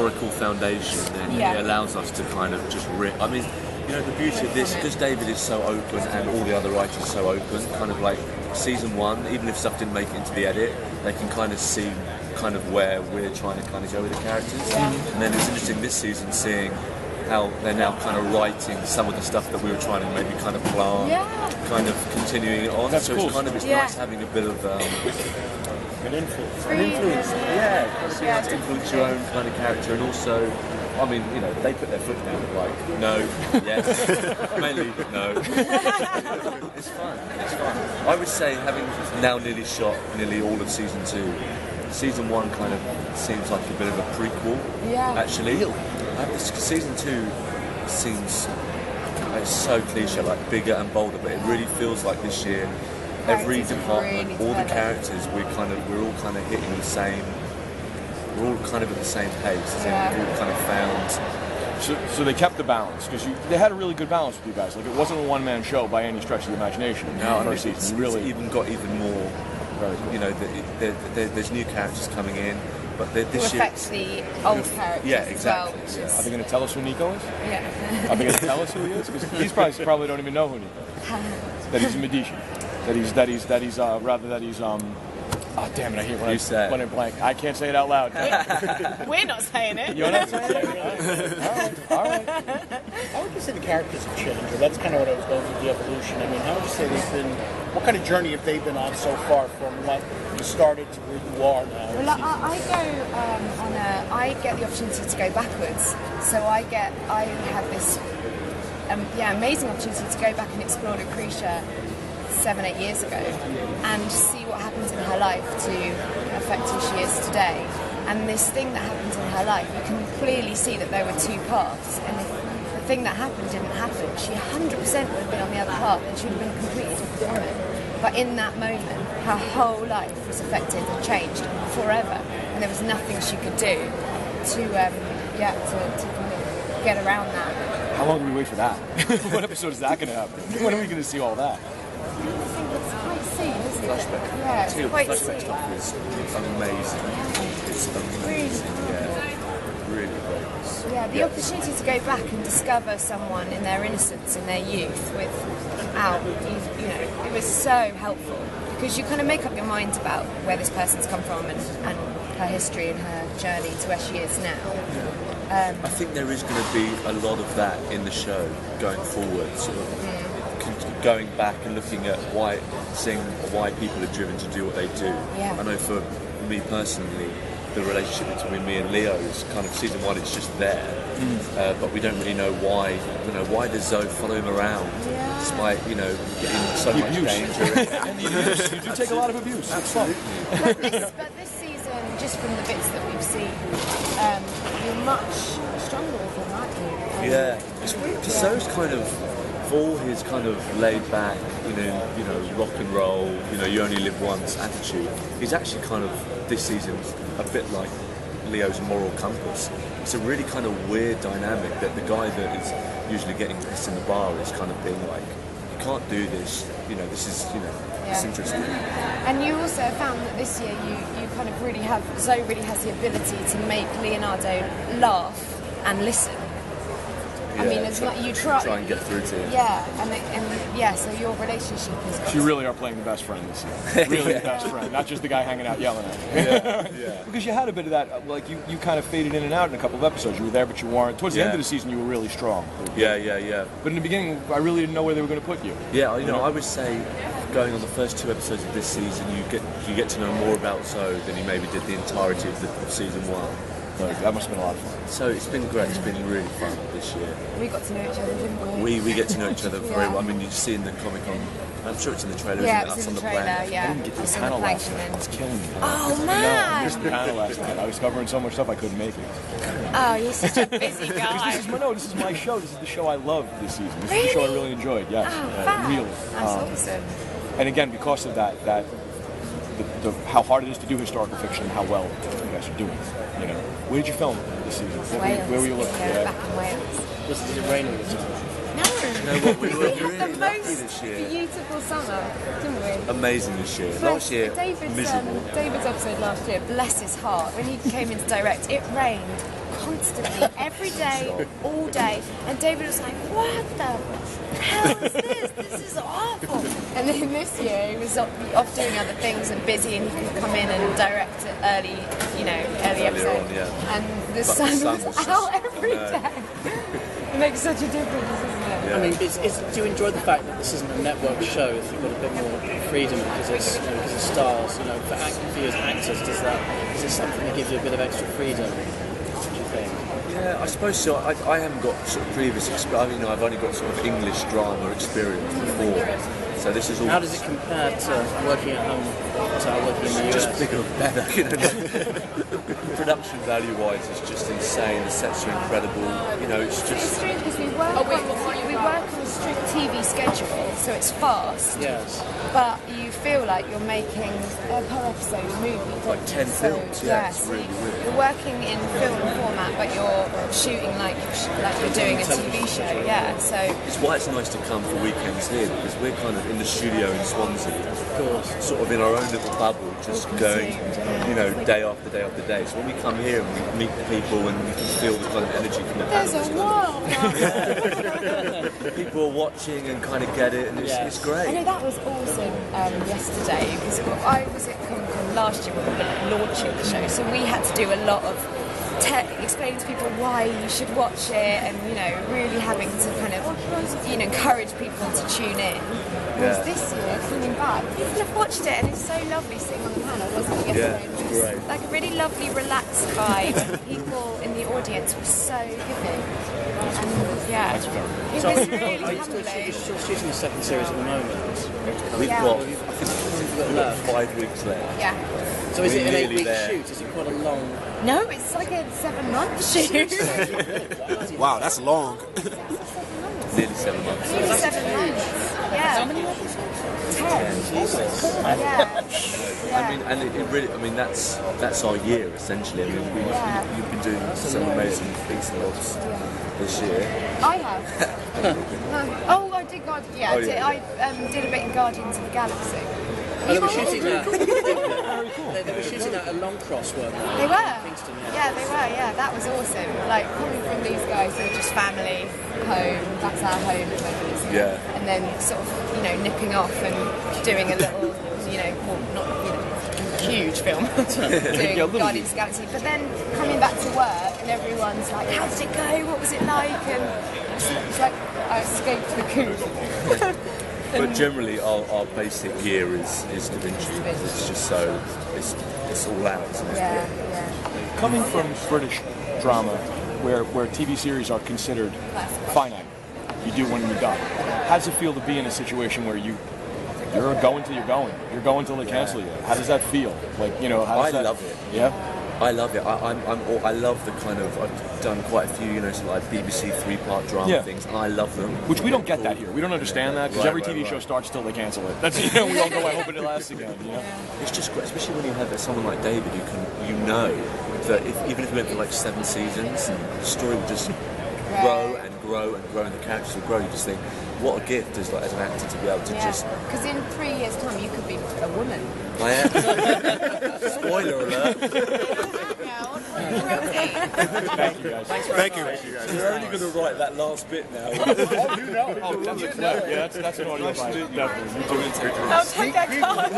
historical foundation, and it allows us to kind of just rip. I mean, you know, the beauty of this, because David is so open and all the other writers are so open, kind of like season 1, even if stuff didn't make it into the edit, they can kind of see kind of where we're trying to kind of go with the characters. And then it's interesting this season seeing how they're now kind of writing some of the stuff that we were trying to maybe kind of plant, kind of continuing it on. That's so cool. It's kind of nice having a bit of an influence. Kind of being able to influence your own kind of character, and also, I mean, you know, they put their foot down, like, no, yes, mainly no. It's fun. I would say, having now nearly shot nearly all of season 2, season 1 kind of seems like a bit of a prequel, actually. Season 2 seems, it's so cliche, like bigger and bolder, but it really feels like this year, every department, really all the characters, we're all kind of hitting the same. We're all kind of at the same pace. We've all kind of found. So they kept the balance, because they had a really good balance with you guys. Like, it wasn't a one-man show by any stretch of the imagination. No, it's really even got even more. You know, there's new characters coming in, but this year affects the old characters. Yeah, exactly. As well, Are they going to tell us who Nico is? Yeah. Are they going to tell us who he is? Because these probably don't even know who Nico is. That he's a magician. Oh, damn it, I hate when I blank. I can't say it out loud. We're not saying it. You're not saying it? All right. How would you say the characters have changed? Or that's kind of what I was going with the evolution. I mean, how would you say they've been, what kind of journey have they been on so far from what you started to where you are now? Well, I get the opportunity to go backwards. So I had this amazing opportunity to go back and explore Lucretia 7-8 years ago and see what happens in her life to affect who she is today. And this thing that happens in her life, you can clearly see that there were two paths, and if the thing that happened didn't happen, she 100% would have been on the other path and she would have been completely different from it. But in that moment, her whole life was affected and changed forever, and there was nothing she could do to kind of get around that. How long do we wait for that? What episode is that going to happen? When are we going to see all that? I think it's quite soon, isn't Flashback. it? Yeah, it's quite Flashback soon. stuff is amazing. It's amazing. Really great. Yeah, the opportunity to go back and discover someone in their innocence, in their youth, without, you know, it was so helpful, because you kind of make up your mind about where this person's come from and her history and her journey to where she is now. I think there is going to be a lot of that in the show going forward, sort of going back and looking at seeing why people are driven to do what they do. Yeah. I know for me personally, the relationship between me and Leo is kind of season 1, it's just there, but we don't really know why. You know, why does Zoe follow him around despite, you know, getting so much danger? And the abuse. You do take a lot of abuse. Absolutely. But this season, just from the bits that we've seen, you're much stronger with him, aren't you? Yeah, it's weird because Zoe's kind of, for all his kind of laid back, you know, rock and roll, you know, you only live once attitude, he's actually kind of, this season's a bit like Leo's moral compass. It's a really kind of weird dynamic that the guy that is usually getting pissed in the bar is kind of being like, you can't do this, you know, this is, you know, it's interesting. And you also found that this year you kind of really have, Zoe really has the ability to make Leonardo laugh and listen. I mean, it's not you try and get through to it. Yeah, and so your relationship is. You really are playing the best friend this year. Really the best friend, not just the guy hanging out yelling at you. Because you had a bit of that, like you kind of faded in and out in a couple of episodes. You were there, but you weren't. Towards the end of the season, you were really strong. Yeah. But in the beginning, I really didn't know where they were going to put you. Yeah, you know, I would say going on the first 2 episodes of this season, you get to know more about Zoe than you maybe did the entirety of season 1. That must have been a lot of fun. So it's been great. It's been really fun this year. We got to know each other, didn't we? We get to know each other very well. I mean, you see in the Comic-Con, I'm sure it's in the trailer, yeah, isn't it? it's in the That's trailer, on the yeah. I didn't get to the panel last night. It's killing me. Oh, man! I missed the panel last night. I was covering so much stuff I couldn't make it. Oh, you're such a busy guy. This is my show. This is the show I loved this season. This is the show I really enjoyed, yes. Really. That's awesome. And again, because of that how hard it is to do historical fiction and how well you guys are doing. You know, where did you film this season? Where were you looking? Back in Wales. Was it raining this time? No, we we had really the lucky most this year. beautiful summer, didn't we? Amazing this year. Last year, miserable. David's episode last year, bless his heart, when he came in to direct, it rained constantly, every day, all day. And David was like, what the hell is this? This is awful. And then this year he was off doing other things and busy, and he could come in and direct it early episode. On, yeah. And the sun was out every day. It makes such a difference, isn't it? Yeah. I mean, do you enjoy the fact that this isn't a network show? If you've got a bit more freedom because it's because of stars, for you as actors, is this something that gives you a bit of extra freedom? What do you think? Yeah, I suppose so. I haven't got sort of previous experience. I mean, I've only got sort of English drama experience before. So this is all. How does it compare to working at home to working in the US? Just bigger and better, Production value-wise, it's just insane. The sets are incredible. It's just. It's strange because we work on a strict TV schedule, so it's fast. Yes. But you feel like you're making a per episode movie. Like 10 films, yeah, it's really weird. You're working in film format, but you're shooting like you're doing a TV show, yeah. So it's why it's nice to come for weekends here, because we're kind of in the studio in Swansea, Of course. sort of in our own little bubble, just going, day after day after day. So when we come here and we meet people and we can feel the kind of energy from the there's a panels. People are watching and kind of get it, and it's great. I know that was awesome yesterday, because I was at Comic-Con last year when we were launching the show, so we had to do a lot of explaining to people why you should watch it, and really having to kind of encourage people to tune in. Whereas this year, coming back, people have watched it, and it's so lovely sitting on the panel, wasn't it? Yesterday? Yeah, it's great. Like a really lovely, relaxed vibe. People in the audience were so giving. And yeah, it was really Are you still shooting the second series at the moment? We've Yeah. got, I think we've got 5 weeks left. Yeah. So is it an Nearly 8-week there. shoot? Is it quite a long? No, it's like a 7-month shoot. Wow, that's long. Nearly 7 months. Nearly 7 months. Yeah. How many episodes? 10. Yeah. I mean, and it really, that's our year essentially. I mean, you've been doing some amazing bits and bobs this year. I have. Oh, I did Guardians. Yeah, I did a bit in Guardians of the Galaxy. Oh, they were shooting that. They were shooting that at Long Cross, weren't they? They were. Kingston, Yeah, they were. Yeah, that was awesome. Like coming from these guys who are just family, home. That's our home at the moment, isn't it? Yeah. And then sort of nipping off and doing a little, well, not huge film, doing Guardians of the Galaxy. But then coming back to work and everyone's like, "How did it go? What was it like?" And it's like I escaped the coup. But generally, our basic gear is Da Vinci. It's just so it's all out. Isn't it? Yeah. Coming from British drama, where TV series are considered finite, you do when you're done. How does it feel to be in a situation where you're going till you're going? You're going till they cancel you. How does that feel? Like how does I love it. Yeah. I love it. I love the kind of. I've done quite a few, so like BBC 3-part drama things, and I love them. Which we don't get that here. We don't understand that because every TV show right. starts till they cancel it. That's we all go. I hope it lasts again. It's just great, especially when you have someone like David who can, that even if it went for like 7 seasons, the story will just grow and grow and grow, and the characters will grow. You just think, what a gift as an actor to be able to just. Because in 3 years' time, you could be a woman. I am. Spoiler alert. Thank you guys. Thank you. We're only going to write that last bit now. Oh, that's a clip. Yeah, that's an audio file. Definitely. I'll take that card.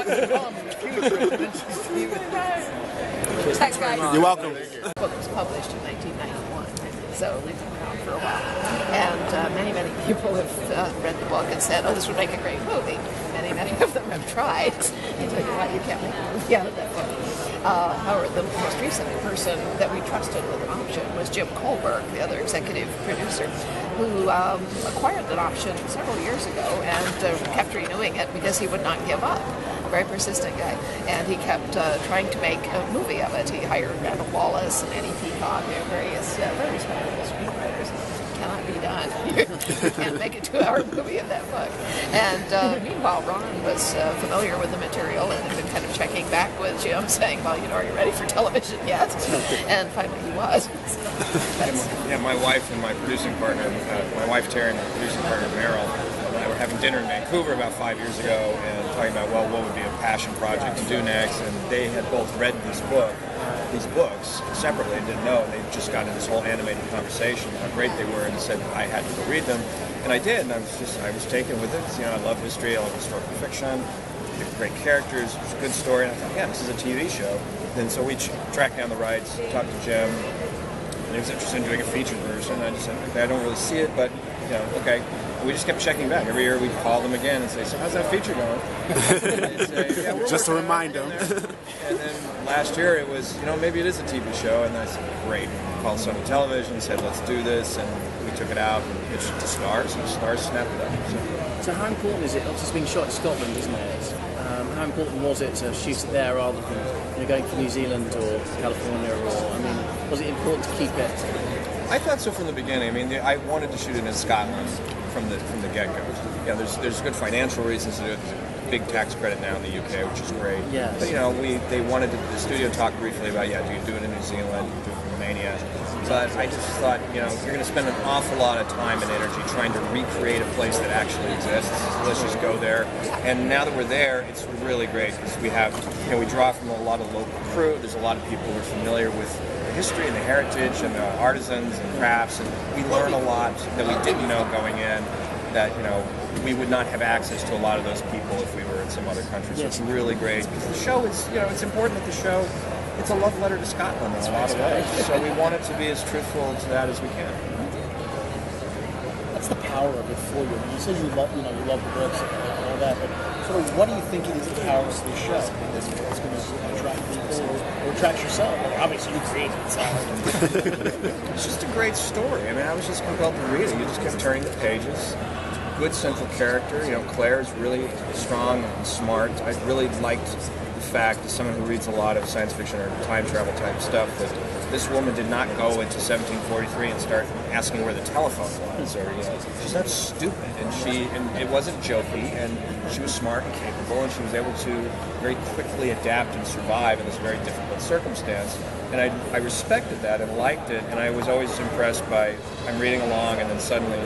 Thanks, guys. You're welcome. The book was published in 1991, so we've been around for a while. And many people have read the book and said, "Oh, this would make a great movie." Many of them have tried. I tell you what, you can't make a movie out of that book. However, the most recent person that we trusted with an option was Jim Colberg, the other executive producer, who acquired that option several years ago and kept renewing it because he would not give up. Very persistent guy, and he kept trying to make a movie of it. He hired Randall Wallace and Eddie Peacock, various very respectable screenwriters. Cannot be done. You can't make a 2-hour movie of that book. And meanwhile, Ron was familiar with the material and had been kind of checking back with Jim, saying, "Well, are you ready for television yet?" And finally, he was. Yeah, my wife and my producing partner, my wife Terry and my producing partner Meryl, and I were having dinner in Vancouver about 5 years ago and talking about, what would be a passion project to do next, and they had both read this book these books separately and didn't know, and they just got into this whole animated conversation how great they were, and said I had to go read them, and I did, and I was taken with it. 'Cause, I love history, I love historical fiction, great characters, it's a good story, and I thought, yeah, this is a TV show. And so we tracked down the rights, talked to Jim, and he was interested in doing a featured version. I just said, okay, I don't really see it, but okay. And we just kept checking back. Every year we'd call them again and say, so how's that feature going? Say, yeah, just to remind them. And then last year it was, maybe it is a TV show, and I said, great. Called Sony Television, said, let's do this, and we took it out and pitched it to Stars, and Stars snapped it up. So how important is it? Obviously, it's being shot in Scotland, isn't it? How important was it to shoot it there rather than going for New Zealand or California? Or was it important to keep it? I thought so from the beginning. I wanted to shoot it in Scotland from the get-go. Yeah, there's good financial reasons to do it. There's a big tax credit now in the UK, which is great. Yes. But they wanted the studio talked briefly about do you do it in New Zealand, do it in Romania. But I just thought, you're going to spend an awful lot of time and energy trying to recreate a place that actually exists. Let's just go there. And now that we're there, it's really great because we have, we draw from a lot of local crew. There's a lot of people who are familiar with the history and the heritage and the artisans and crafts, and we learn a lot that we didn't know going in. That we would not have access to a lot of those people if we were in some other country. So it's really great because the show is, it's important that the show. It's a love letter to Scotland in a lot of ways. So we want it to be as truthful to that as we can. What's the power of it for you? You said you love the books and all that, but sort of what do you think is the power of this show? It's going to attract people or attract yourself? Obviously, you created it, so. It's just a great story. I was just compelled to read it. You just kept turning the pages. Good central character. Claire is really strong and smart. I really liked the fact, as someone who reads a lot of science fiction or time travel type stuff, that this woman did not go into 1743 and start asking where the telephone was, or she's not stupid, and it wasn't jokey, and she was smart and capable, and she was able to very quickly adapt and survive in this very difficult circumstance. And I respected that and liked it, and I was always impressed by, I'm reading along, and then suddenly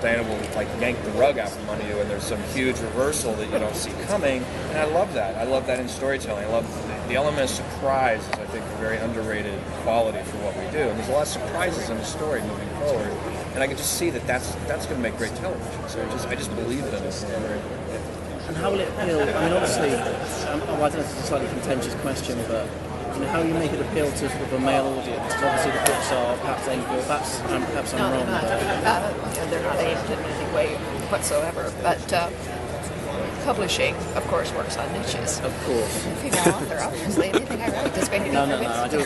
Diana will yank the rug out from under you, and there's some huge reversal that you don't see coming, and I love that. I love that in storytelling. I love the element of surprise is, I think, a very underrated quality for what we do. And there's a lot of surprises in the story moving forward, and I can just see that's going to make great television. So I just believe in it. And how will it appeal? Obviously, I don't know if it's a slightly contentious question, but how do you make it appeal to sort of a male audience? Because obviously the books are perhaps aimed for, perhaps I'm wrong. They're not aimed in any way whatsoever, but publishing, of course, works on niches. Of course. Female author, obviously, anything I write is going to be I do.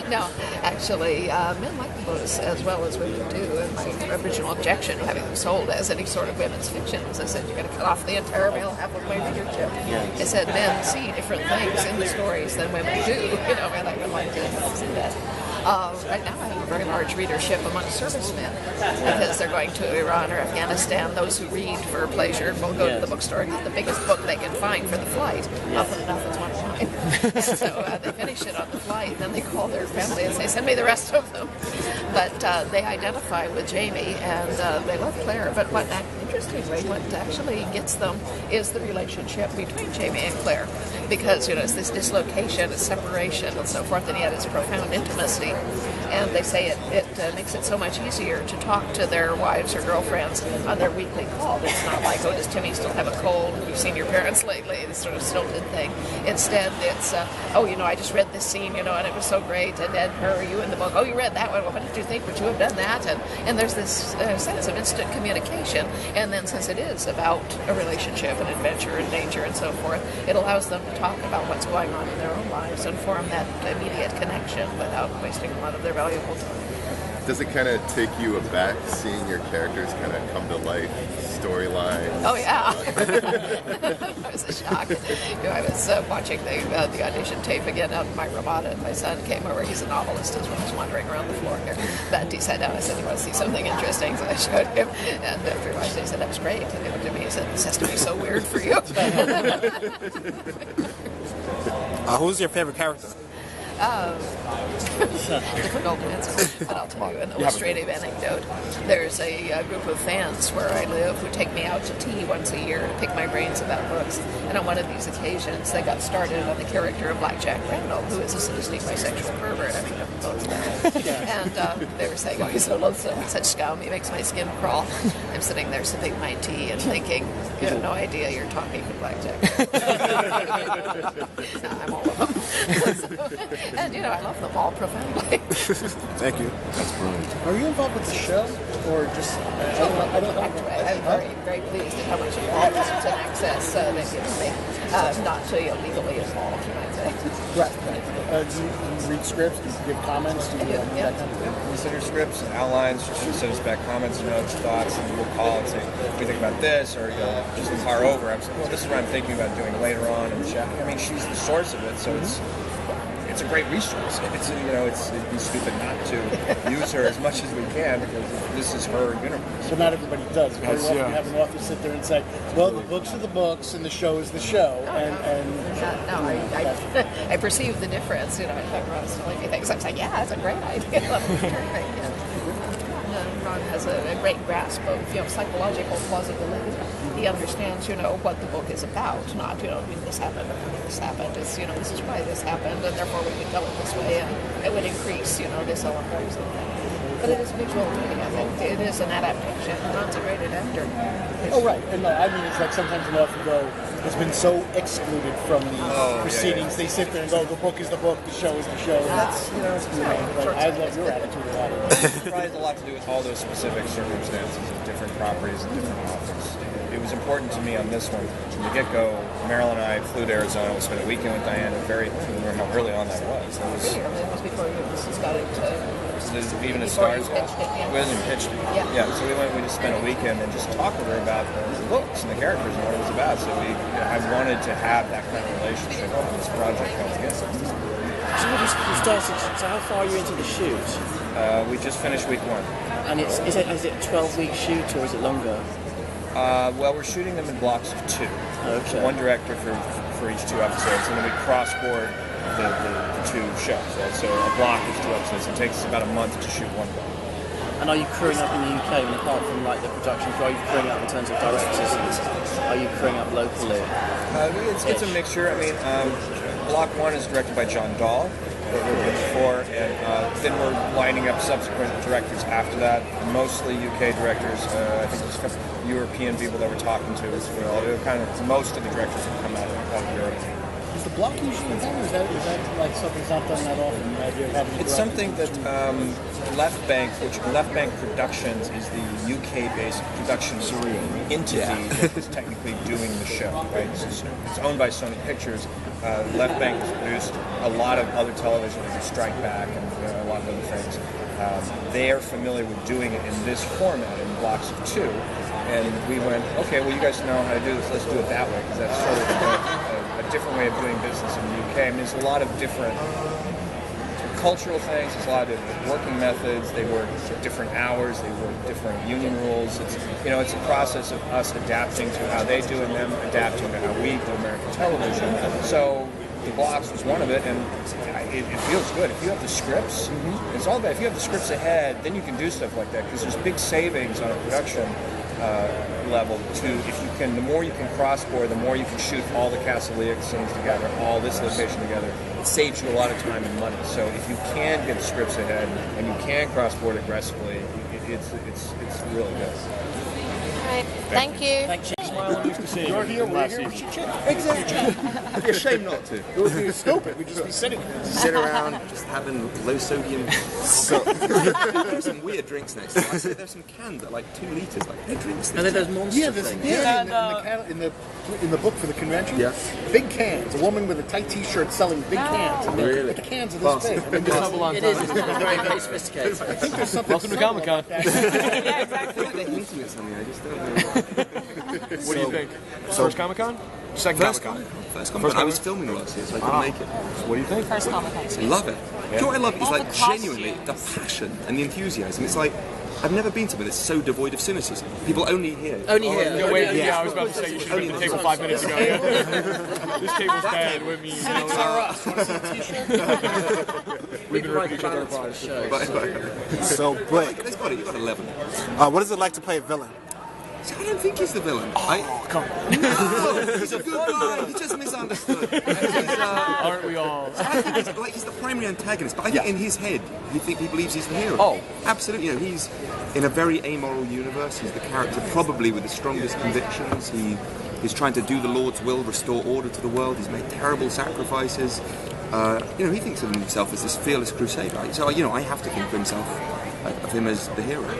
No, actually, men like the books as well as women do, and my original objection to having them sold as any sort of women's fiction was I said, you're going to cut off the entire male halfway readership. I said, men see different things in the stories than women do, and I would like to see that. Right now I have a very large readership among servicemen because they're going to Iran or Afghanistan. Those who read for pleasure will go to the bookstore and get the biggest book they can find for the flight. Often enough, it's one of mine. So they finish it on the flight, then they call their family and say, send me the rest of them. But they identify with Jamie and they love Claire. But interestingly, what actually gets them is the relationship between Jamie and Claire. Because, it's this dislocation, it's separation and so forth, and yet it's profound intimacy. And they say it makes it so much easier to talk to their wives or girlfriends on their weekly call. It's not like, does Timmy still have a cold? Have you seen your parents lately? This sort of stilted thing. Instead, it's, I just read this scene, and it was so great. And then, are you in the book? Oh, you read that one. Well, what did you think? Would you have done that? And there's this sense of instant communication. And then since it is about a relationship and adventure and danger and so forth, it allows them to talk about what's going on in their own lives and form that immediate connection without wasting a lot of their valuable time. Does it kind of take you aback seeing your characters kind of come to life, storylines? Oh yeah, it was a shock. I was watching the audition tape again out in my Ramada, and my son came over. He's a novelist as well. He's wandering around the floor here. But he sat down. I said, "You want to see something interesting?" So I showed him, and after a while, he said, "That was great." And he looked at me and said, "This has to be so weird for you." Who's your favorite character? Difficult to answer, but I'll tell you an illustrative anecdote. There's a group of fans where I live who take me out to tea once a year to pick my brains about books. And on one of these occasions, they got started on the character of Black Jack Randall, who is a sadistic bisexual pervert. I mean, both and they were saying, "Oh, he's so loathsome, such scum. He makes my skin crawl." I'm sitting there sipping my tea and thinking, "You have no idea you're talking to Black Jack." No, I'm all of them. And I love them all profoundly. Thank you. That's brilliant. Are you involved with the show, or just? I don't know. I'm very, very pleased at how much involvement and access they've given me. Not legally involved, you might say. Right. Do you read scripts? Do you give comments? Do you that kind of thing? Consider scripts and outlines. She send us back comments, notes, thoughts, and we'll call and say, "What do you think about this?" Or just the car over. I'm saying, "Well, this is what I'm thinking about doing later on." And chat. I mean, she's the source of it, so it's a great resource. It'd be stupid not to use her as much as we can because this is her universe. So not everybody does. Very often you have an author sit there and say, "Well, the books are the books, and the show is the show." I perceive the difference. If Ron's telling me things, I'm saying, "Yeah, that's a great idea." Ron has a great grasp of psychological plausibility. He understands what the book is about, not this happened or this happened. It's this is why this happened, and therefore we can tell it this way, and it would increase this element or something. But it is visual reading. I think it is an adaptation. Ron's a great adapter. Oh right, and I mean it's like sometimes an author has been so excluded from the proceedings. They sit there and go, "The book is the book, the show is the show." And that's but I love your attitude about it. It probably has a lot to do with all those specific circumstances of different properties and different authors. It was important to me on this one. From the get-go, Marilyn and I flew to Arizona. We spent a weekend with Diane. I remember how early on that was. It was before you got into. Even as stars pitched it, we hadn't even pitched it. Yeah. So we just spent a weekend and just talked with her about the books and the characters and what it was about. So I wanted to have that kind of relationship with this project coming together. So how far are you into the shoot? We just finished week 1. And is it a 12-week shoot or is it longer? Well, we're shooting them in blocks of 2. Okay. So one director for each 2 episodes, and then we cross-board the 2 shows. Right? So a block is 2 episodes. It takes us about a month to shoot one block. And are you crewing up in the UK? And apart from the production, are you crewing up in terms of directors? Are you crewing up locally? It's a mixture. I mean, block 1 is directed by John Dahl, what we did before, and then we're lining up subsequent directors after that. Mostly UK directors. I think there's a couple European people that we're talking to as well. Most of the directors have come out of Europe. Is the block usually done, or is that like something's not done that often? The idea of having it's something that Left Bank Productions is the UK-based production entity that is technically doing the show. Right? It's owned by Sony Pictures. Left Bank has produced a lot of other television, like Strike Back and a lot of other things. They are familiar with doing it in this format in blocks of 2. And we went, okay, well, you guys know how to do this. Let's do it that way, because that's sort of a different way of doing business in the UK. I mean, there's a lot of different cultural things. There's a lot of different working methods. They work different hours. They work different union rules. It's a process of us adapting to how they do it and them adapting to how we do American television. So the blocks was one of it, and it feels good. If you have the scripts, it's all about if you have the scripts ahead, then you can do stuff like that, because there's big savings on a production level too. If you can, the more you can cross-board, the more you can shoot all the Cassaleak scenes together, all this location together. It saves you a lot of time and money. So if you can get the scripts ahead and you can cross-board aggressively, it's really good. All right, thank you. Thank you. Nice to see you. You're here, we're here, we should check. Exactly. It'd be a shame not to. It would be stupid. We'd just be sitting there. Sit around, just having low sodium. There's some weird drinks next to us. I say there's some cans that are like 2 litres, like they're drinks. And then there's monster Yeah, there's things. in the book for the convention. Yeah. Big cans. A woman with a tight T-shirt selling big cans. And Really? But the cans are this big. I mean, It is. It's very, very sophisticated. I think there's something. Welcome to Comic-Con. I feel like they're hinting at something, I just don't know. What do you think? First Comic-Con? Second Comic-Con? First Comic-Con. I was filming last year, so I couldn't make it. So what do you think? I love it. Do you know what I love? It's like genuinely the passion and the enthusiasm. It's like I've never been somewhere that's so devoid of cynicism. People only here. Only here. Yeah, I was about to say you should have been at the table 5 minutes ago. This table's bad with me. We've been repeating each other apart. So, Blake, Let's got it. You got 11. what is it like to play a villain? See, I don't think he's the villain. Come on. No, he's a good guy. He just misunderstood. Aren't we all? I think he's the primary antagonist, but I think in his head, he believes he's the hero. Oh. Absolutely. You know, he's in a very amoral universe. He's the character probably with the strongest convictions. He's trying to do the Lord's will, restore order to the world. He's made terrible sacrifices. You know, he thinks of himself as this fearless crusader. So, you know, I have to think of him as the hero.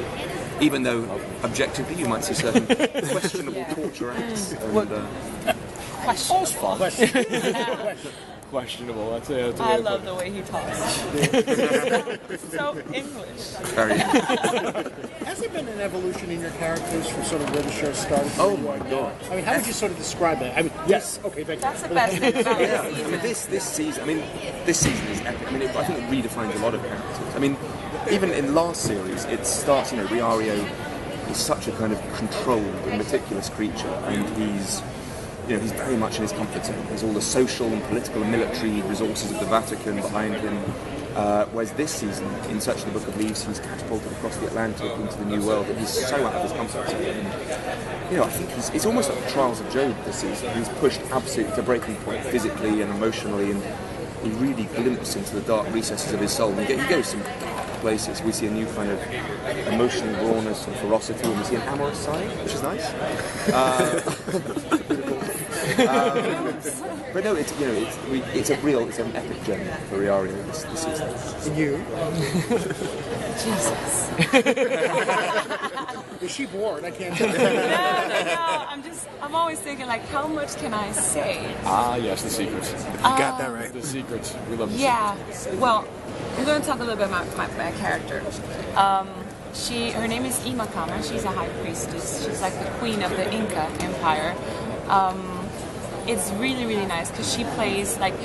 Even though, objectively, you might see certain questionable torture acts. Questionable. That's it. I love the way he talks. So English. Very Has there been an evolution in your characters from sort of where the show started? Oh my God! I mean, how would you sort of describe that? I mean, yes, okay, thank you. That's the best thing about Yeah, this I season. mean, this season. I mean, this season is epic. I mean, I think it redefines a lot of characters. I mean, even in last series, it starts. You know, Riario is such a kind of controlled and meticulous creature, and he's very much in his comfort zone. There's all the social and political and military resources of the Vatican behind him. Whereas this season, in Search of the Book of Leaves, he's catapulted across the Atlantic into the New World, and he's so out of his comfort zone. And, you know, I think it's almost like the Trials of Job this season. He's pushed absolutely to breaking point physically and emotionally, and he really glimpses into the dark recesses of his soul. He goes some dark places. We see a new kind of emotional rawness and ferocity, and we see an amorous side, which is nice. But no, it's an epic journey for Riario this season. And you? Jesus. Is she bored? I can't tell. No. I'm always thinking, like, how much can I say? Ah, yes, the secrets. You got that right. The secrets. We love the Yeah. Well, I'm going to talk a little bit about my character. Her name is Imakama. She's a high priestess. She's like the queen of the Inca Empire. It's really, really nice because she plays like,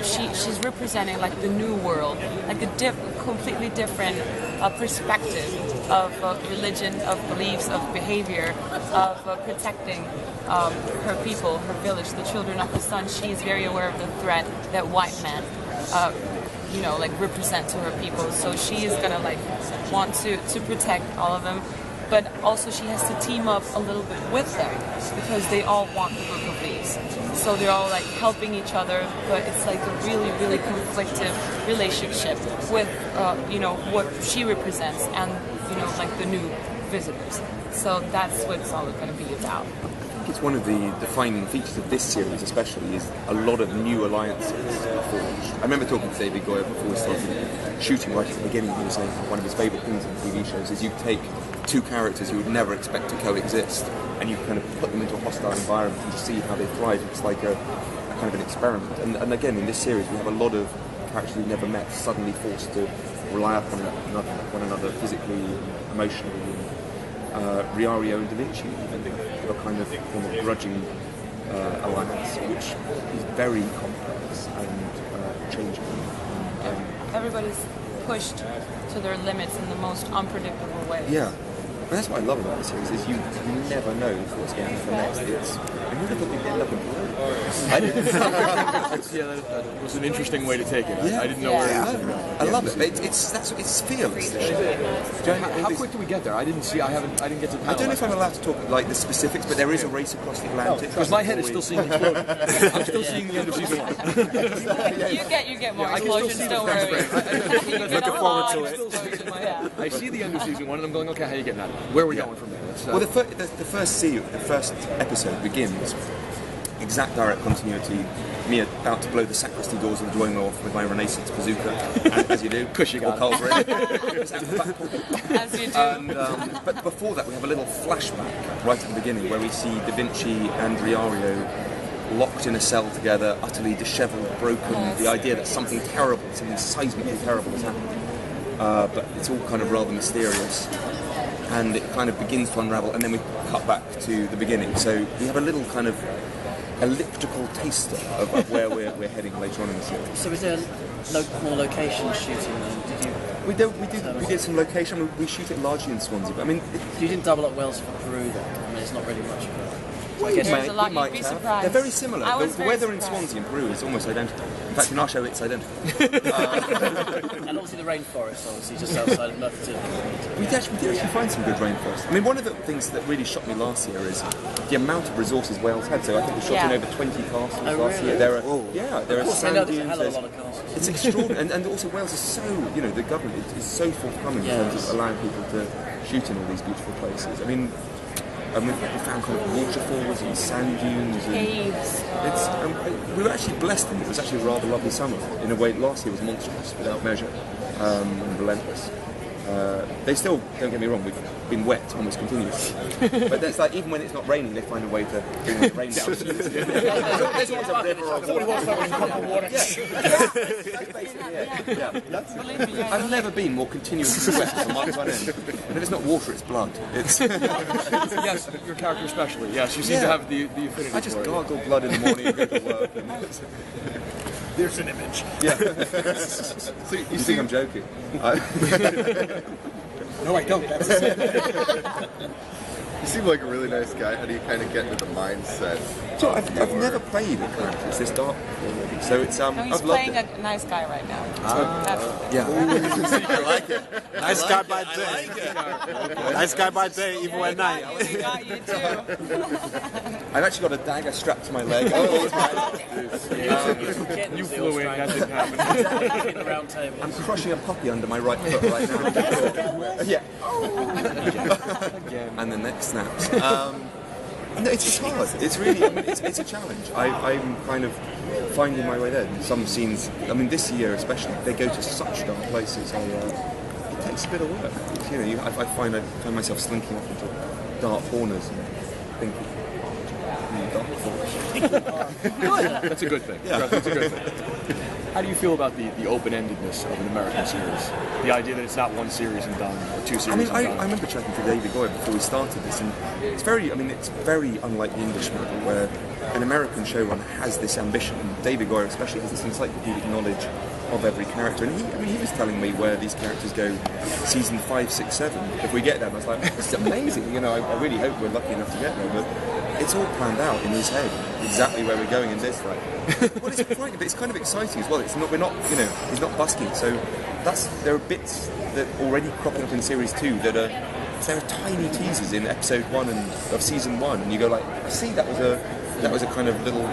she's representing like the new world, like a completely different perspective of religion, of beliefs, of behavior, of protecting her people, her village, the children of the sun. She is very aware of the threat that white men, represent to her people. So she is gonna want to protect all of them. But also she has to team up a little bit with them because they all want the Book of Leaves. So they're all like helping each other, but it's like a really, really conflictive relationship with, what she represents and, like the new visitors. So that's what it's all going to be about. I think it's one of the defining features of this series especially is a lot of new alliances are forged. I remember talking to David Goyer before we started shooting right at the beginning. He was saying one of his favourite things in TV shows is you take two characters you would never expect to coexist and you kind of put them into a hostile environment and see how they thrive. It's like a kind of an experiment. And again, in this series we have a lot of characters we've never met suddenly forced to rely upon one another physically, emotionally. Riario and Da Vinci have a kind of form of grudging alliance, which is very complex and changeable. Everybody's pushed to their limits in the most unpredictable way. Yeah. And that's what I love about this series is you never know what's going to happen next. I never thought we'd get 11. I didn't. That was an interesting way to take it. I didn't know where it was going to go. I love it. It's fearless. How quick do we get there? I didn't get to the panel. I don't know if I'm allowed to talk like the specifics, but there is a race across the Atlantic. Because my head is still seeing the explosion. I'm still seeing the end of season 1. You get more explosions, don't worry. Looking forward to it. I see the end of season 1 and I'm going, okay, how are you getting at it? Where are we going from there? Well, the first episode begins exact direct continuity. Me about to blow the sacristy doors of the Duomo off with my Renaissance bazooka, as you do. Push you or culverin. As you do. And, but before that, we have a little flashback right at the beginning where we see Da Vinci and Riario locked in a cell together, utterly dishevelled, broken. The idea that something terrible, something seismically terrible has happened. But it's all kind of rather mysterious. And it kind of begins to unravel, and then we cut back to the beginning. So we have a little kind of elliptical taster of where we're heading later on in the series. So is there more location shooting then? We did some location. I mean, we shoot it largely in Swansea, but I mean, You didn't double up Wales for Peru then? I mean, it's not really much of a... we There's might, a lot we you'd might be have. surprised. They're very similar. I was The very weather in surprised. Swansea and Peru is almost identical. In fact, in our show, it's identical. And obviously the rainforest, obviously, just outside of Merthyr. We did actually find some good rainforest. I mean, one of the things that really shocked me last year is the amount of resources Wales had. So I think we shot in over 20 castles last year. There are Of course, I sand know there's a dunes. hell of a lot of castles. It's extraordinary, and also Wales is so, the government is so forthcoming in terms of allowing people to shoot in all these beautiful places. I mean, we found kind of waterfalls and sand dunes. And Caves. we were actually blessed, and it was actually a rather lovely summer. In a way, last year was monstrous, without measure, and relentless. They still, don't get me wrong, we've been wet almost continuously. But that's like, even when it's not raining, they find a way to bring the rain down. There's always a river or water. I've never been more continuously wet for months on end. And if it's not water, it's blood. It's Yes, your character especially. Yes, you seem to have the affinity. I just for it. gargle blood in the morning and go to work. There's an image. Yeah. So you think I'm joking? No, I don't. That's You seem like a really nice guy. How do you kind of get into the mindset? So I've never played a character. It's this dark already. So it's No, he's I've loved playing it. a nice guy right now. Yeah. I like it. Nice guy by day. Nice guy by day, evil at night. We got you too. I've actually got a dagger strapped to my leg. Oh, You flew in, that didn't happen. In the round table. I'm crushing a puppy under my right foot right now. Yeah. And the neck snaps. No, it's hard. It's really, it's a challenge. I'm kind of finding my way there. Some scenes, I mean, this year especially, they go to such dark places. It takes a bit of work. I find myself slinking off into dark corners and thinking, dark corners. That's a good thing. Yeah. That's a good thing. How do you feel about the open-endedness of an American series? The idea that it's not one series and done, or two series I and done. remember chatting to David Goyer before we started this, and it's very unlike the English model, where an American showrunner has this ambition, and David Goyer especially has this encyclopedic knowledge of every character. And he was telling me where these characters go season 5, 6, 7. If we get them, I was like, this is amazing. I really hope we're lucky enough to get there, but it's all planned out in his head, exactly where we're going in this. Well, it's frightening, but it's kind of exciting as well. He's not busking. So there are bits that are already cropping up in series 2 that are tiny teasers in episode 1 of season 1, and you go like, I see that was a kind of little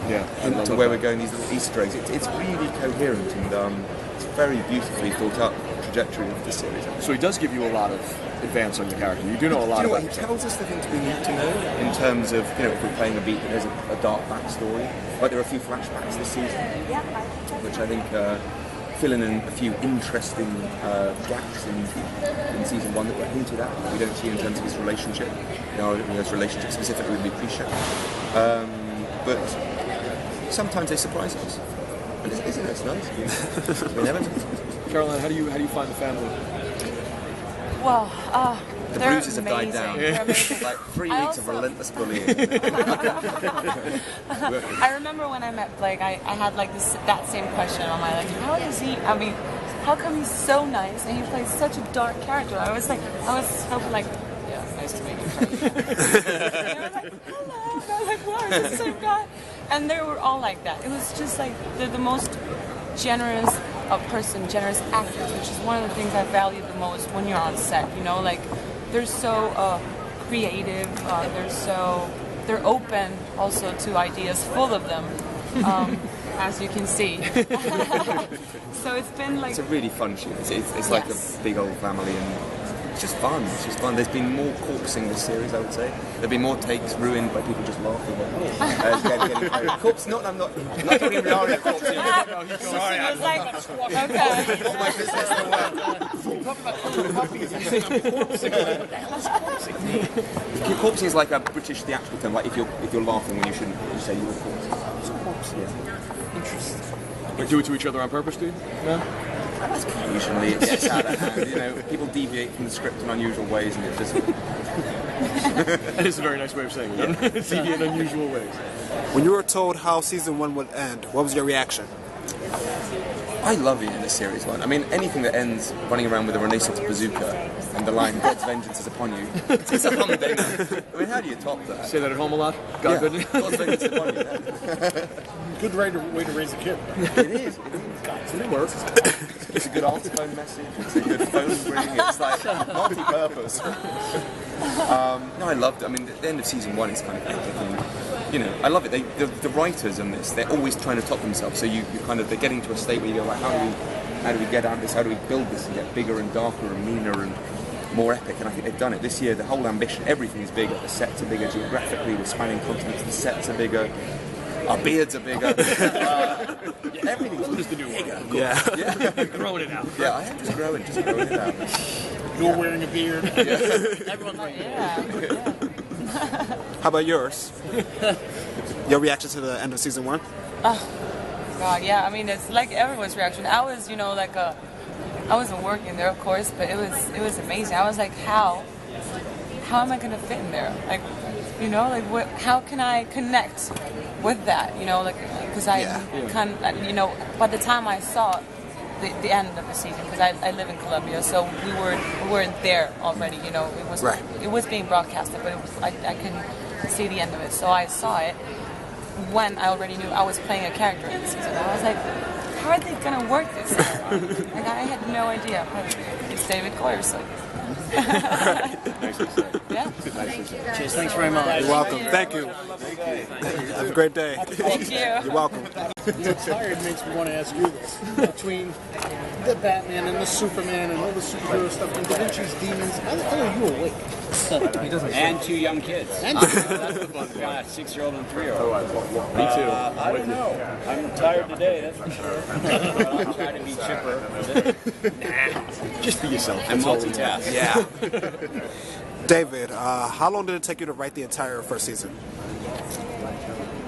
hint to where we're going. These little Easter eggs. It's really coherent, and it's very beautifully thought up trajectory of the series. So he does give you a lot of advance on your character. You do know a lot about He tells us the things we need to know in terms of, if we're playing a beat that there's a dark backstory. Like there are a few flashbacks this season, which I think fill in a few interesting gaps in season 1 that were hinted at that we don't see in terms of his relationship. His relationship specifically with Lucretia. But sometimes they surprise us. And isn't that nice? We never know. Caroline, how do you find the family? Well, The they're bruises have died amazing. down. They're amazing. Like 3 I weeks of also- relentless bullying. I remember when I met Blake, I had like that same question on my life. How come he's so nice and he plays such a dark character? I was hoping like, yeah, nice to meet you. They were like, hello. And I was like, wow, is this the same guy? And they were all like that. It was just like they're the most generous generous actors, which is one of the things I value the most when you're on set. Like they're so creative. They're open also to ideas, full of them, as you can see. So it's been like... It's a really fun shoot. It's like a big old family, and it's just fun. There's been more corpsing this series, I would say. There've been more takes ruined by people just laughing. Corpse? No, I'm not talking reality corpsing. Sorry, I was like, okay. all my business in the world. Corpsing is like a British theatrical term. Like if you're laughing when you shouldn't, you say you were corpsing. Yeah. Interesting. Like do it to each other on purpose, do you? No? Occasionally it gets out of hand. People deviate from the script in unusual ways, and it just... That is a very nice way of saying it. Deviate in unusual ways. When you were told how season 1 would end, what was your reaction? I love it in the series one. I mean, anything that ends running around with a Renaissance bazooka and the line "God's vengeance is upon you." It's a humdinger. I mean, how do you top that? Say that at home a lot? God, Yeah. God's vengeance is upon you. Good way to raise a kid. It is. It works. It's a good answer-phone message. It's a good phone ring. It's like multi-purpose. No, I loved it. I mean, the end of season 1 is kind of epic, and I love it. The writers on this, they're always trying to top themselves. So you kind of, they're getting to a state where you go, like, how do we get out of this? How do we build this and get bigger and darker and meaner and more epic? And I think they've done it this year. The whole ambition, everything is bigger. The sets are bigger geographically. We're spanning continents. The sets are bigger. Our beards are bigger. Everything's just bigger. Yeah. Growing it out. Yeah, I am just growing it out. You're wearing a beard. Everyone's wearing How about yours? Your reaction to the end of season 1? God, yeah. I mean, it's like everyone's reaction. I was, I wasn't working there, of course, but it was amazing. I was like, how am I gonna fit in there? Like, how can I connect with that? Because I by the time I saw the end of the season, because I live in Colombia, so we weren't there already. It was being broadcasted, but I couldn't see the end of it. So I saw it when I already knew I was playing a character in the season. I was like, how are they gonna work this? Like, I had no idea. But it's David Goyer, so. Yeah. Cheers, thanks very much. You're welcome. Thank you. Have a great day. Thank you. You're welcome. Tired makes me want to ask you this. Between the Batman and the Superman and all the superhero stuff and Da Vinci's demons, how the hell are you awake? And 2 young kids. And That's the fun part. 6-year-old and 3-year-old. Me too. I don't know. I'm tired today, that's for sure. But I'll try to be chipper. Just be yourself. And multitask. Yeah. David, how long did it take you to write the entire first season?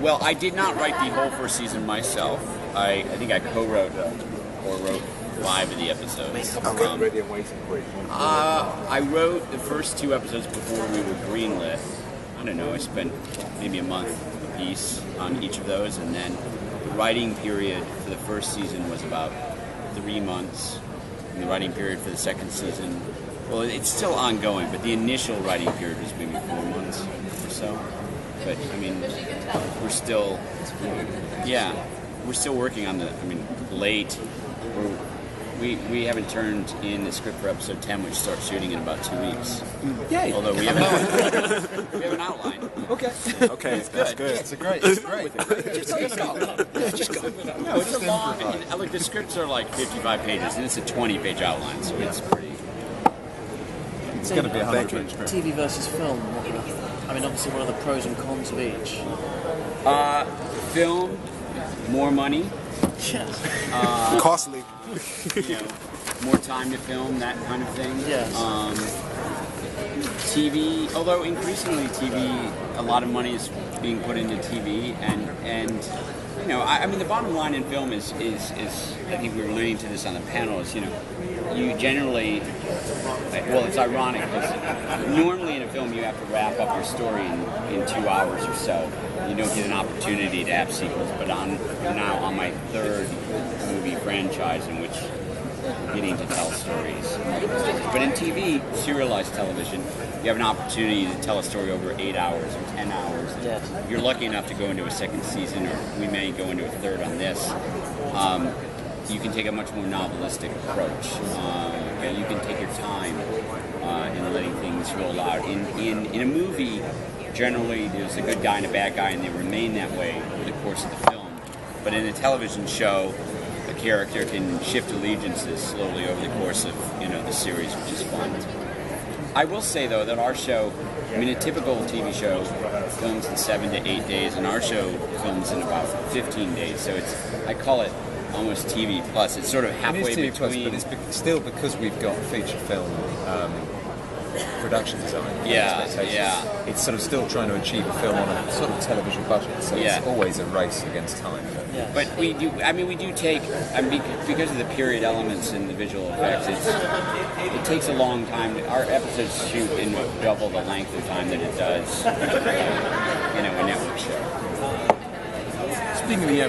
Well, I did not write the whole first season myself. I think I co-wrote or wrote 5 of the episodes. I wrote the first 2 episodes before we were greenlit. I don't know, I spent maybe a month apiece on each of those, and then the writing period for the first season was about 3 months, and the writing period for the second season, well, it's still ongoing, but the initial writing period was maybe 4 months or so. But, I mean, we're still working on late. We haven't turned in the script for episode 10, which starts shooting in about 2 weeks. Yay! Although we have an outline. Okay. It's good. That's good. It's great. Just go. No, it's a long. Look, the scripts are like 55 pages, and it's a 20-page outline, so it's pretty. It's going to be a 100-page script. TV versus film. Obviously, what are the pros and cons of each? Film, more money. Costly. More time to film, that kind of thing. Yes. TV, although increasingly TV, a lot of money is being put into TV, and the bottom line in film is I think we were alluding to this on the panel, is you generally, it's ironic because normally in a film you have to wrap up your story in 2 hours or so. You don't get an opportunity to have sequels, but I'm now on my 3rd movie franchise in which I'm getting to tell stories. But in TV, serialized television, you have an opportunity to tell a story over 8 hours or 10 hours. Yes. If you're lucky enough to go into a second season, or we may go into a 3rd on this, you can take a much more novelistic approach. You can take your time in letting things roll out. In a movie, generally there's a good guy and a bad guy, and they remain that way over the course of the film. But in a television show, a character can shift allegiances slowly over the course of the series, which is fun. I will say though that our show, a typical TV show films in 7 to 8 days, and our show films in about 15 days. So I call it almost TV plus. It's sort of halfway TV plus, between. but it's still because we've got feature film production design. Yeah. It's sort of still trying to achieve a film on a sort of television budget, so it's always a race against time. Yes. But we do take, because of the period elements and the visual effects, it takes a long time. Our episodes shoot in double the length of time that it does, a network show. Speaking of the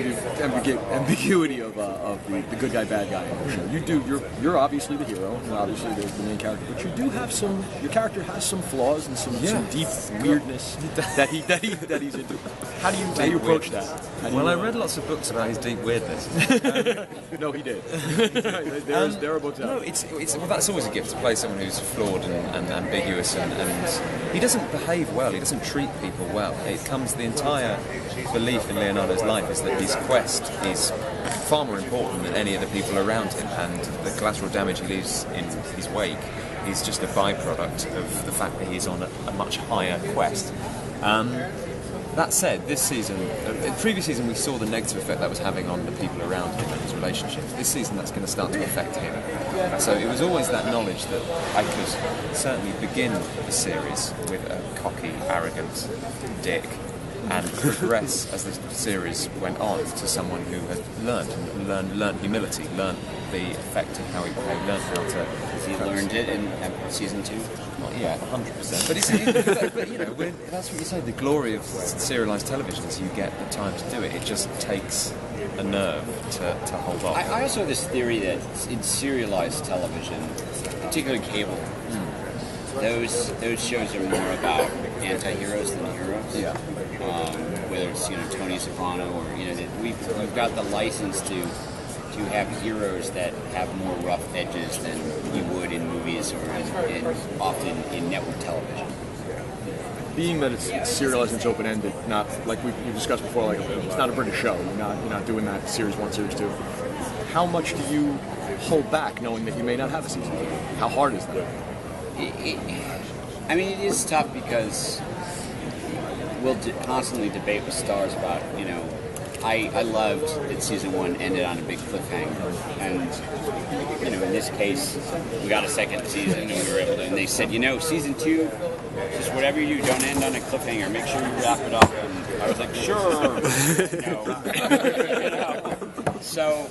ambiguity of the good guy, bad guy in the show, you're obviously the hero, and obviously the main character, but you do have your character has some flaws and some deep weirdness that he's into. How do you approach that? I read lots of books about his deep weirdness. No, he did. There are books out. No, well, that's always a gift to play someone who's flawed and ambiguous, and he doesn't behave well. He doesn't treat people well. The entire belief in Leonardo's life is that his quest is far more important than any of the people around him, and the collateral damage he leaves in his wake is just a byproduct of the fact that he's on a much higher quest. That said, this season, in the previous season, we saw the negative effect that was having on the people around him and his relationships. This season, that's going to start to affect him. So it was always that knowledge that I could certainly begin the series with a cocky, arrogant dick, and progress as the series went on to someone who had learned humility, learned the effect of how he learned how to. Has he learned it in season 2? Not yet, 100%. But you know, that's what you say. The glory of serialised television is you get the time to do it. It just takes a nerve to hold off. I also have this theory that in serialized television, particularly cable, those shows are more about anti-heroes than heroes. Yeah. Whether it's Tony Soprano or we've got the license to have heroes that have more rough edges than you would in movies or often in network television. Being that it's serialized and it's open-ended, not like we discussed before, like it's not a British show. You're not doing that series 1, series 2. How much do you hold back knowing that you may not have a season 2? How hard is that? It is tough because we'll constantly debate with stars about, I loved that season 1 ended on a big cliffhanger, and in this case, we got a second season, and we were able to. And they said, season 2, just whatever you do, don't end on a cliffhanger. Make sure you wrap it up. And I was like, sure. So,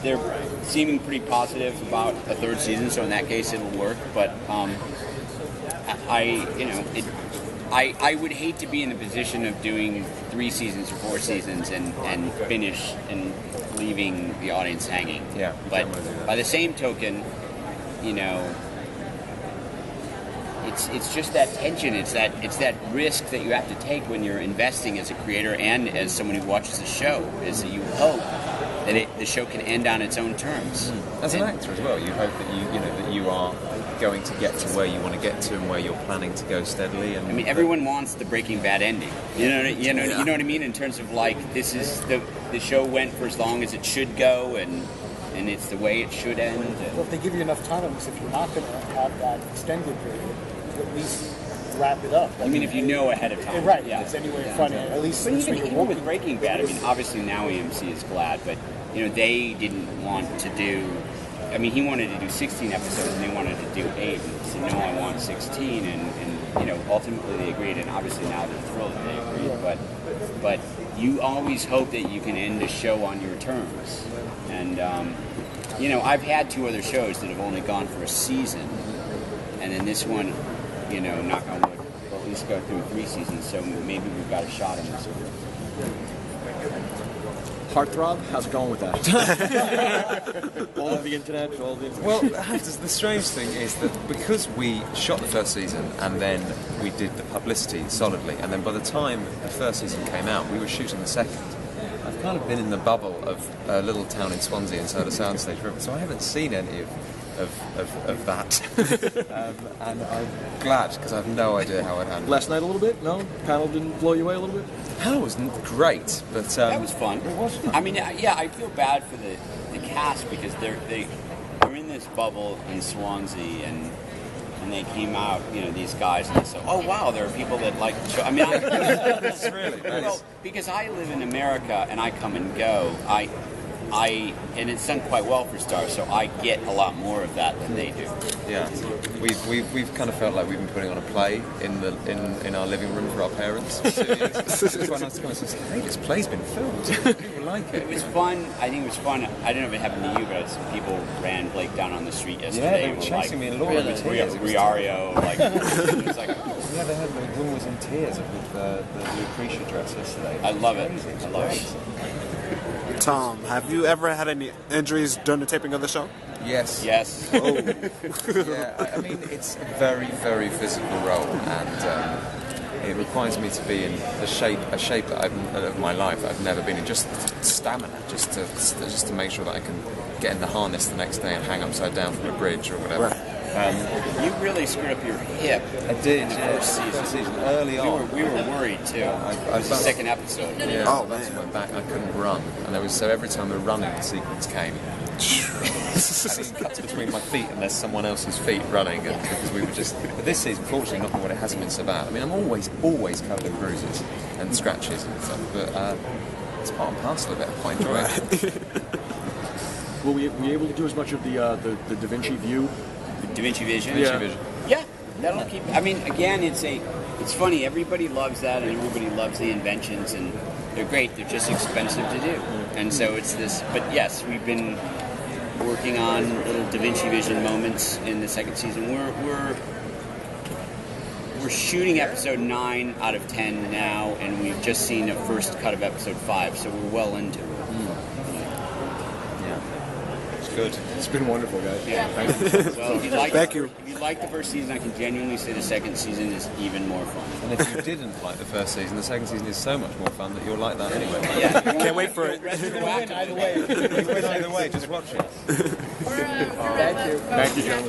they're seeming pretty positive about a third season. So in that case, it'll work. But I would hate to be in the position of doing 3 seasons or 4 seasons and finish and leaving the audience hanging. Yeah. But by the same token, it's just that tension. It's that risk that you have to take when you're investing as a creator and as someone who watches the show. Is that you hope that the show can end on its own terms. As an actor as well, you hope that you are going to get to where you want to get to and where you're planning to go steadily. And everyone wants the Breaking Bad ending. You know what I mean? In terms of this is the show went for as long as it should go, and it's the way it should end. Well, if they give you enough time, if you're not going to have that extended period, at least wrap it up. If you know ahead of time. Right. Yeah. It's anyway funny. At least. But even with Breaking Bad, obviously now AMC is glad, but they didn't want to do. He wanted to do 16 episodes, and they wanted to do 8. And he said, no, I want 16. And ultimately they agreed, and obviously now they're thrilled that they agreed. But you always hope that you can end a show on your terms. And, I've had 2 other shows that have only gone for a season. And then this one, knock on wood, will at least go through 3 seasons. So maybe we've got a shot in this one. Heartthrob? How's it going with that? All of the internet, Well, the strange thing is that because we shot the first season and then we did the publicity solidly, and then by the time the first season came out, we were shooting the second. I've kind of been in the bubble of a little town in Swansea inside a soundstage room, so I haven't seen any of that. And I'm glad, because I have no idea how it handled. Last night a little bit? No? Panel didn't blow you away a little bit? Panel was great, but that was fun. It was fun. I feel bad for the cast because they're in this bubble in Swansea, and they came out, these guys, and they said, oh wow, there are people that like the show. It's really nice. Well, because I live in America and I come and go, and it's done quite well for Star, so I get a lot more of that than they do. Yeah, we've kind of felt like we've been putting on a play in our living room for our parents. It's quite nice to come and say, hey, this play's been filmed. People like it. It was fun. I think it was fun. I don't know if it happened to you, but some people ran Blake down on the street yesterday. Yeah, they were chasing me and Laura in tears. Riario, like, it was like, yeah, they had, the woman was in tears with the Lucretia dress yesterday. I love it. I love it. Tom, have you ever had any injuries during the taping of the show? Yes. Yes. Oh. Yeah, I mean, it's a very, very physical role, and it requires me to be in a shape that of my life that I've never been in. Just stamina, just to make sure that I can get in the harness the next day and hang upside down from a bridge or whatever. Right. You really screwed up your hip. I did. In the first season. Early on. We were worried too. It was the second episode. Yeah, Oh, that's man. my back. I couldn't run, and so every time a running sequence came, it cuts between my feet and there's someone else's feet running, and because we were just. But this season, fortunately, knocking on wood, it hasn't been so bad. I mean, I'm always covered in bruises and scratches and stuff, but it's part and parcel of it. I quite enjoy it. Were we able to do as much of the Da Vinci view? Da Vinci Vision. Yeah. Yeah, that'll keep. I mean, again, it's funny. Everybody loves that, and everybody loves the inventions, and they're great. They're just expensive to do, and so it's this. But yes, we've been working on little Da Vinci Vision moments in the second season. We're shooting episode 9 out of 10 now, and we've just seen a first cut of episode 5, so we're well into it. Good. It's been wonderful, guys. Yeah. Thank you. Well, if you like the first season, I can genuinely say the second season is even more fun. And if you didn't like the first season, the second season is so much more fun that you'll like that anyway. Yeah. Can't wait for it. Either way. You win either way, just watch it. Thank you. Thank you, John.